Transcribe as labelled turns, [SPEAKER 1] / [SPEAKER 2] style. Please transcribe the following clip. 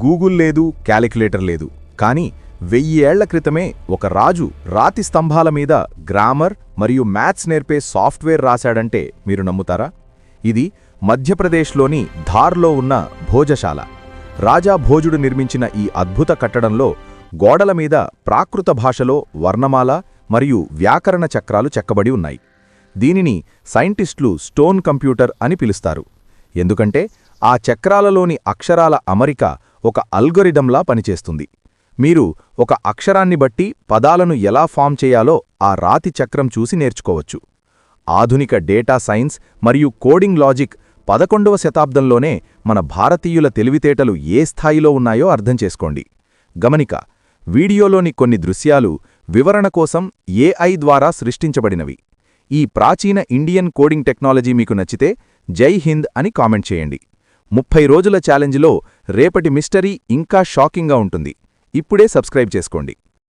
[SPEAKER 1] Google లేదు, calculator లేదు, కానీ 1000 ఏళ్ల క్రితమే ఒక రాజు రాతి స్తంభాల మీద గ్రామర్ మరియు మ్యాథ్స్ నేర్పే సాఫ్ట్వేర్ రాశాడంటే మీరు నమ్ముతారా? ఇది మధ్యప్రదేశ్లోని ధార్లో ఉన్న భోజశాల. రాజా భోజుడు నిర్మించిన ఈ అద్భుత కట్టడంలో గోడల మీద ప్రాకృత భాషలో వర్ణమాల మరియు వ్యాకరణ చక్రాలు చెక్కబడి ఉన్నాయి. దీనిని సైంటిస్టులు స్టోన్ కంప్యూటర్ అని పిలుస్తారు, ఎందుకంటే ఆ చక్రాలలోని అక్షరాల అమరిక ఒక అల్గోరిథంలా పనిచేస్తుంది. మీరు ఒక అక్షరాన్ని బట్టి పదాలను ఎలా ఫామ్ చేయాలో ఆ రాతి చక్రం చూసి నేర్చుకోవచ్చు. ఆధునిక డేటా సైన్స్ మరియు కోడింగ్ లాజిక్ 11వ శతాబ్దంలోనే మన భారతీయుల తెలివితేటలు ఏ స్థాయిలో ఉన్నాయో అర్థం చేసుకోండి. గమనిక, వీడియోలోని కొన్ని దృశ్యాలు వివరణ కోసం AI ద్వారా సృష్టించబడినవి. ఈ ప్రాచీన ఇండియన్ కోడింగ్ టెక్నాలజీ మీకు నచ్చితే జై హింద్ అని కామెంట్ చేయండి. 30 రోజుల ఛాలెంజ్లో రేపటి మిస్టరీ ఇంకా షాకింగ్గా ఉంటుంది. ఇప్పుడే సబ్స్క్రైబ్ చేసుకోండి.